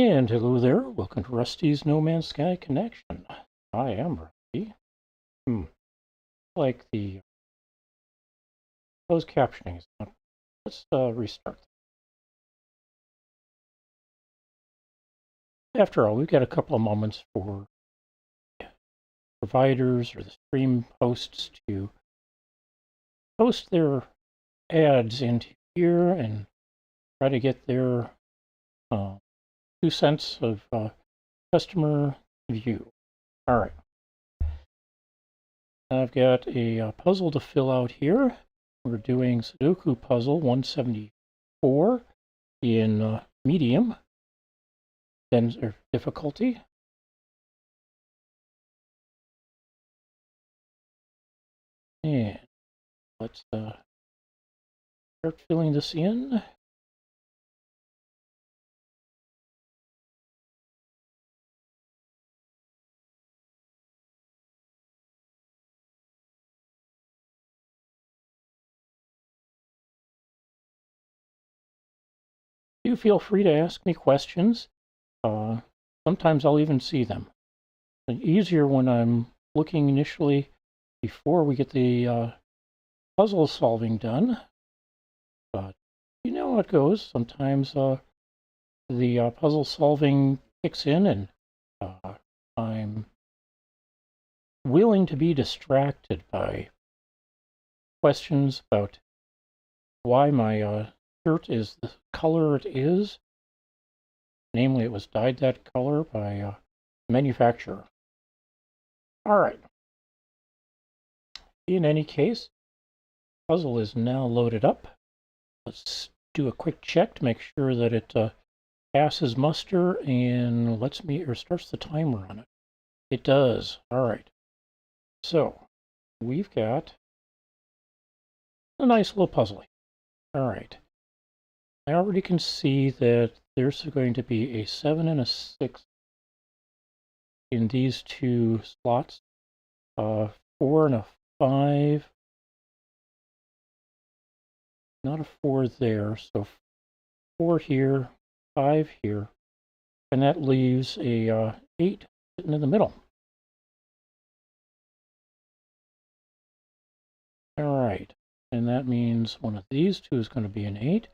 And hello there, welcome to Rusty's No Man's Sky Connection. I am Rusty. Like the closed captioning. Let's restart. After all, we've got a couple of moments for providers or the stream hosts to post their ads into here and try to get their 2 cents of customer view. All right. I've got a puzzle to fill out here. We're doing Sudoku Puzzle 174 in medium difficulty. And let's start filling this in. Do feel free to ask me questions. Sometimes I'll even see them. It's easier when I'm looking initially before we get the puzzle solving done. But you know how it goes. Sometimes the puzzle solving kicks in and I'm willing to be distracted by questions about why my shirt is the color it is. Namely, it was dyed that color by a manufacturer. All right. In any case, puzzle is now loaded up. Let's do a quick check to make sure that it passes muster and lets me or starts the timer on it. It does. All right. So we've got a nice little puzzle. All right. I already can see that there's going to be a 7 and a 6 in these two slots. 4 and a 5. Not a 4 there, so 4 here, 5 here, and that leaves a 8 sitting in the middle. All right, and that means one of these two is going to be an 8.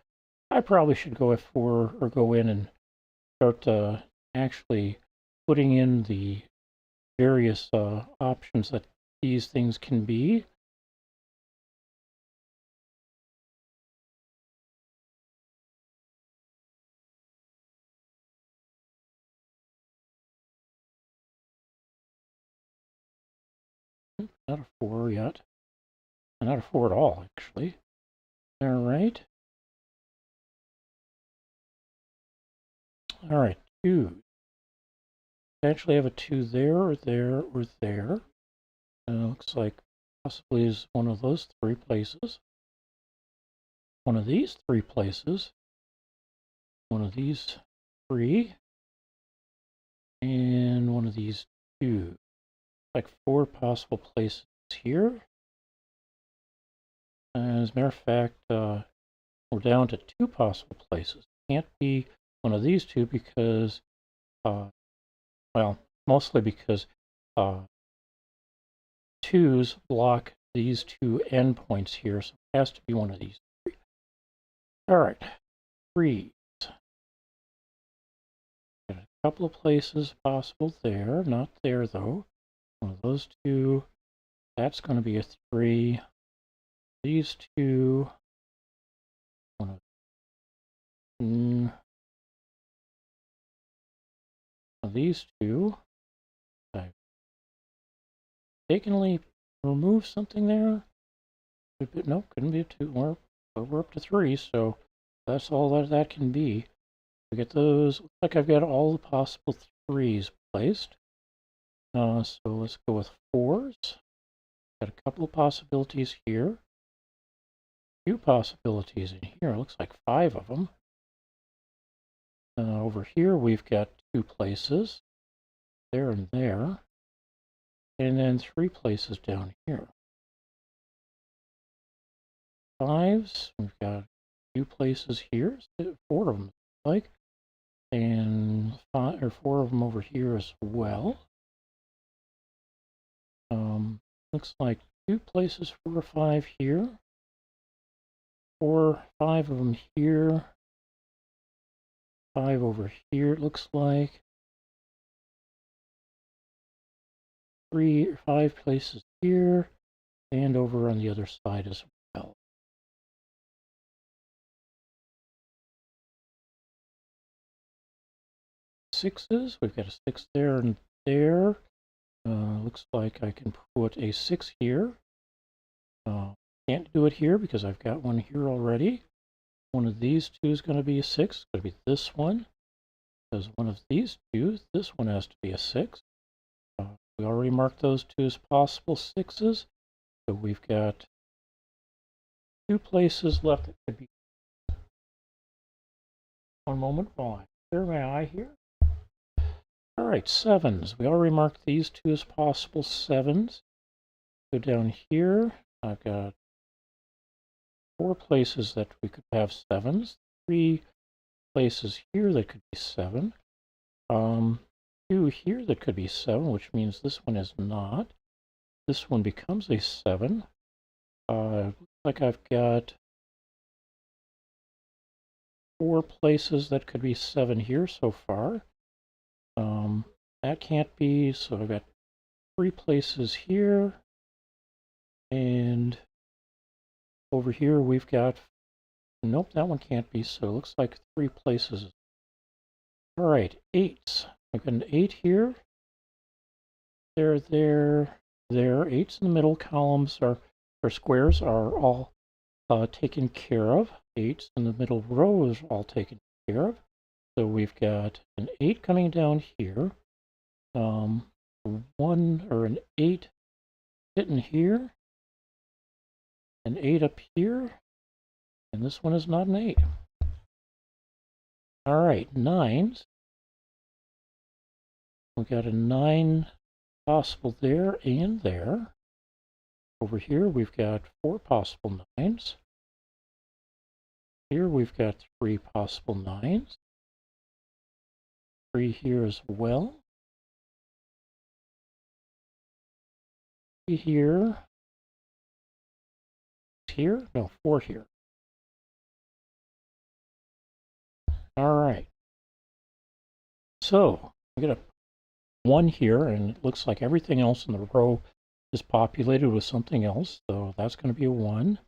I probably should go with 4 or go in and start actually putting in the various options that these things can be. Not a 4 yet. Not a 4 at all, actually. All right. All right, 2. I actually have a 2 there, or there, or there. Looks like possibly is one of those 3 places. One of these 3 places. One of these 3. And one of these 2. Like 4 possible places here. As a matter of fact, we're down to 2 possible places. Can't be one of these 2 because, well, mostly because 2s block these 2 endpoints here, so it has to be one of these 3. All right, 3s. Got a couple of places possible there, not there though. One of those 2, that's going to be a 3. These 2, one of these 2. I mistakenly remove something there. Nope, couldn't be a 2. We're up to 3, so that's all that can be. We get those. Looks like I've got all the possible 3s placed. So let's go with 4s. Got a couple of possibilities here. 2 possibilities in here. Looks like 5 of them. Over here we've got 2 places. There and there. And then 3 places down here. 5s. We've got a few places here. 4 of them, like. and 5 or 4 of them over here as well. Looks like 2 places 4 or 5 here, 4, 5 of them here, 5 over here. It looks like 3 or 5 places here, and over on the other side as well. Sixes, we've got a 6 there and there. Looks like I can put a 6 here. Can't do it here because I've got one here already. One of these two is going to be a 6. It's going to be this one. Because one of these two, this one has to be a 6. We already marked those 2 as possible 6s. So we've got 2 places left that could be. One moment while I clear my eye here. All right, 7s. We already marked these 2 as possible 7s. Go down here. I've got 4 places that we could have 7s. 3 places here that could be 7. 2 here that could be 7, which means this one is not. This one becomes a 7. Looks like I've got 4 places that could be 7 here so far. That can't be, so I've got 3 places here. And over here we've got, nope, that one can't be, so it looks like 3 places. All right, 8s. I've got an 8 here. There, 8s in the middle. Columns or squares are all taken care of. 8s in the middle rows are all taken care of. So we've got an 8 coming down here. 1 or an 8 sitting here. An 8 up here. And this one is not an 8. All right, 9s. We got a 9 possible there and there. Over here we've got 4 possible 9s. Here we've got 3 possible 9s. 3 here as well. 3 here. Here? No, 4 here. All right. So we got a 1 here, and it looks like everything else in the row is populated with something else. So that's going to be a 1.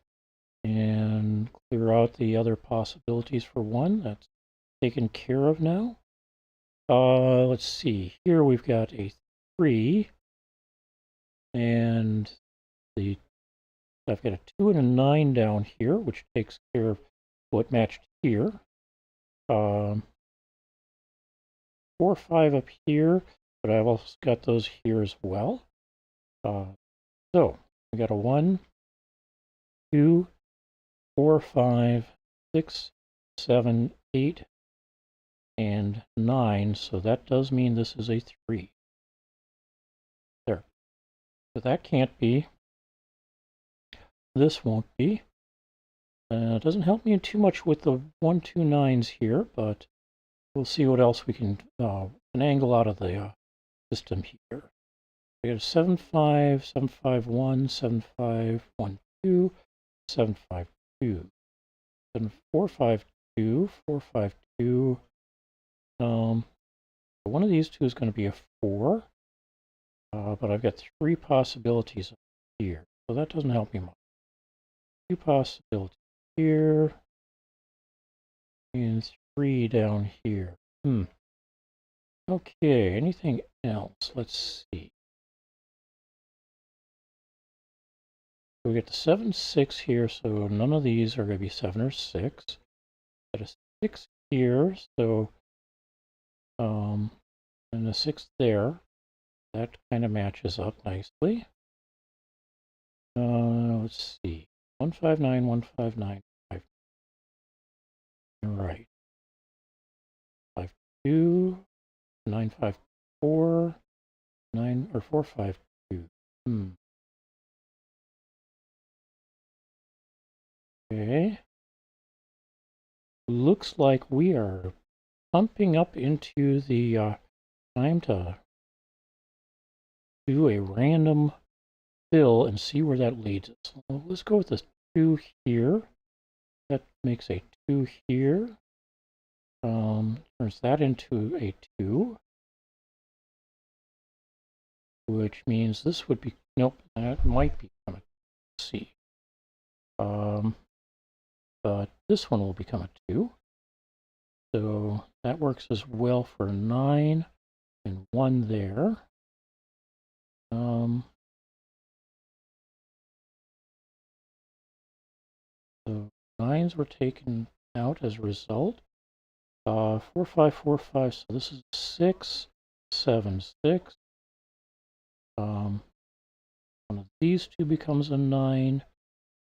And clear out the other possibilities for 1. That's taken care of now. Let's see. Here we've got a 3. And I've got a 2 and a 9 down here, which takes care of what matched here. 4, 5 up here, but I've also got those here as well. So we got a 1, 2, 4, 5, 6, 7, 8, and 9. So that does mean this is a 3. There. So that can't be. This won't be. It doesn't help me too much with the 1, 2, 9s here, but we'll see what else we can angle out of the system here. We got a 7, 5, 7, 5, 1, 7, 5, 1, 2, 7, 5, 2, 7, 4, 5, 2, 4, 5, 2. One of these two is going to be a 4, but I've got 3 possibilities here, so that doesn't help me much. 2 possibilities here, and 3 down here. Okay, anything else? Let's see. We get the 7, 6 here, so none of these are going to be 7 or 6. Got a 6 here, so and a 6 there. That kind of matches up nicely. Let's see. 1, 5, 9, 1, 5, 9, 5. All right. 5, 2, 9, 5, 4, 9 or 4, 5, 2. Okay. Looks like we are pumping up into the time to do a random fill and see where that leads us. Well, let's go with this 2 here. That makes a 2 here. Turns that into a 2. Which means this would be, nope, that might become a C. But this one will become a 2. So that works as well for 9 and 1 there. So 9s were taken out as a result. 4, 5, 4, 5. So this is 6, 7, 6. One of these two becomes a 9.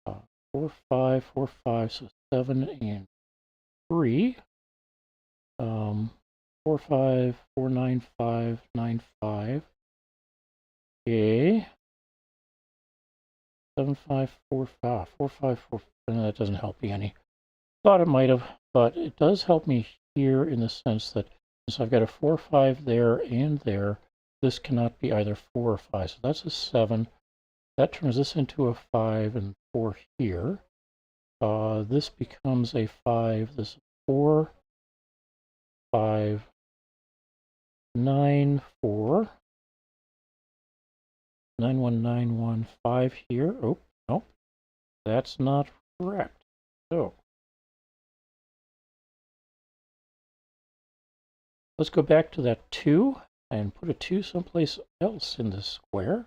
4, 5, 4, 5. So 7 and 3. 4, 5, 4, 9, 5, 9, 5. Okay. 7, 5, 4, 5, 4, 5, 4. That doesn't help me any. Thought it might have, but it does help me here in the sense that since I've got a 4, 5 there and there, this cannot be either 4 or 5. So that's a 7. That turns this into a 5 and 4 here. This becomes a 5. This is 4, 5, 9, 4. 9, 1, 9, 1, 5 here. Oh, no, that's not correct. So let's go back to that 2 and put a 2 someplace else in this square.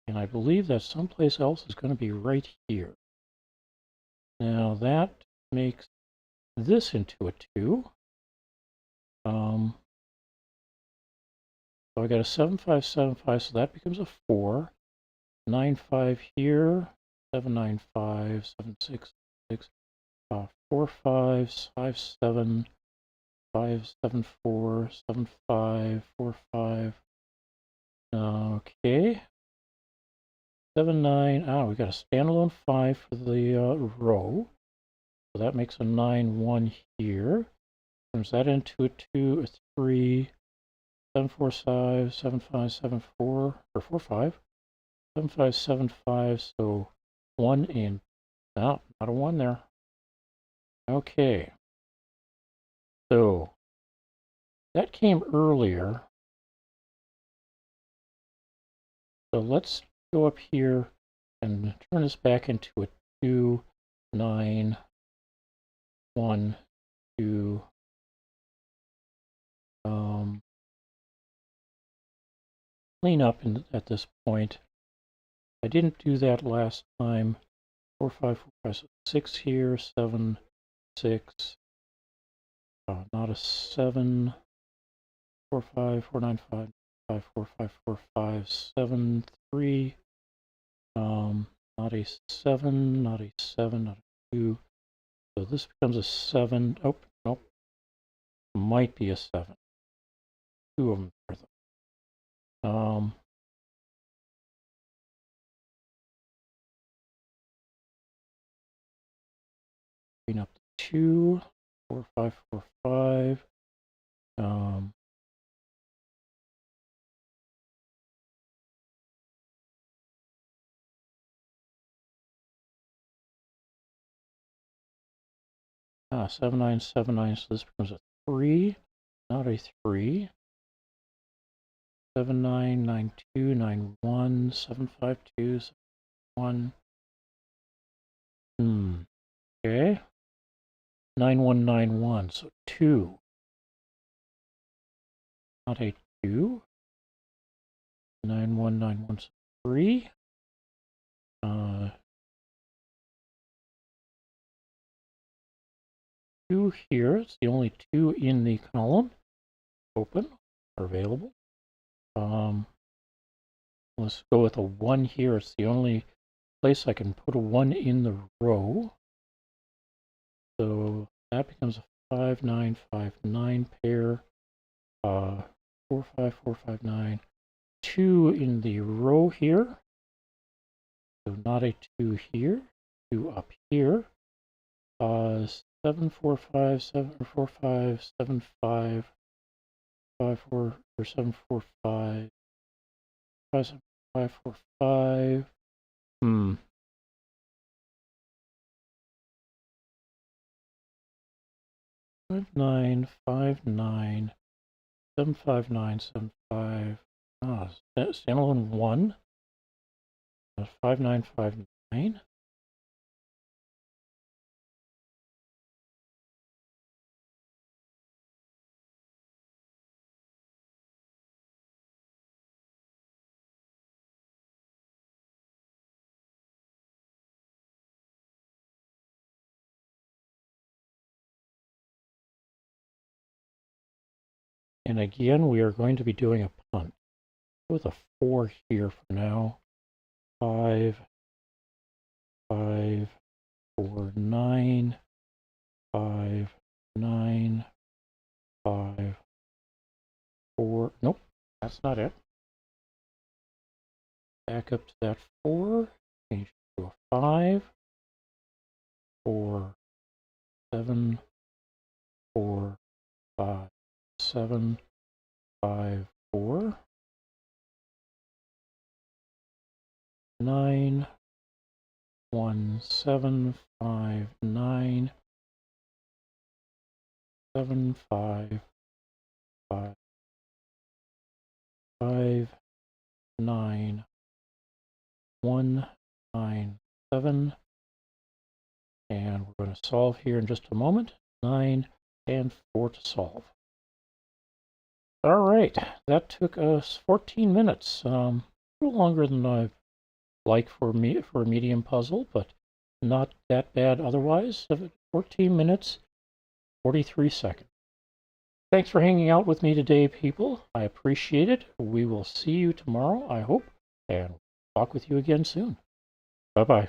And I believe that someplace else is going to be right here. Now that makes this into a 2. So I got a 7, 5, 7, 5, so that becomes a 4. 9, 5 here. 7, 9, 5, 7, 6, 6. 4, 5, 5, 7, 5, 7, 4, 7, 5, 4, 5. Okay. 7, 9. Oh, we got a standalone 5 for the row. So that makes a 9, 1 here. Turns that into a 2, a 3, 7, 4, 5, 7, 5, 7, 4, or 4, 5. 7, 5, 7, 5. So 1 and, no, not a 1 there. Okay. So that came earlier. So let's go up here and turn this back into a 2, 9, 1, 2. Clean up at this point. I didn't do that last time. 4, 5, 4, 5, so 6 here, 7, 6. Not a 7. 4, 5, 4, 9, 5, 5, 4, 5, 4, 5, 7, 3. Not a 7, not a 7, not a 2. So this becomes a 7. Oh, nope. Might be a 7. 2 of them are though. Clean up the 2, 4, 5, 4, 5. 7, 9, 7, 9. So this becomes a 3, not a 3. 7, 9, 9, 2, 9, 1, 7, 5, 2, 7, 1. Okay. 9, 1, 9, 1. So 2. Not a 2. 9, 1, 9, 1. So 3. 2 here. It's the only 2 in the column. Open or available. Let's go with a 1 here. It's the only place I can put a 1 in the row. So that becomes a 5, 9, 5, 9 pair. 4, 5, 4, 5, 9. 2 in the row here. So not a 2 here. 2 up here. 7 4 5 7 or 4 5 7 5 5 4 or 7 4 5 5 7 5 4 5. 5 9 5 9 7 5 9 7 5. Standalone 1. 5 9 5 9. And again, we are going to be doing a punt with a 4 here for now. 5 5 4 9 5 9 5 4. Nope, that's not it. Back up to that 4. Change it to a 5 4 7 4 5 7 5 4 9 1 7 5 9 7 5 5 5 9 1 9 7, and we're going to solve here in just a moment. 9 and 4 to solve. All right, that took us 14 minutes. A little longer than I like for a medium puzzle, but not that bad otherwise. 14 minutes, 43 seconds. Thanks for hanging out with me today, people. I appreciate it. We will see you tomorrow, I hope, and talk with you again soon. Bye-bye.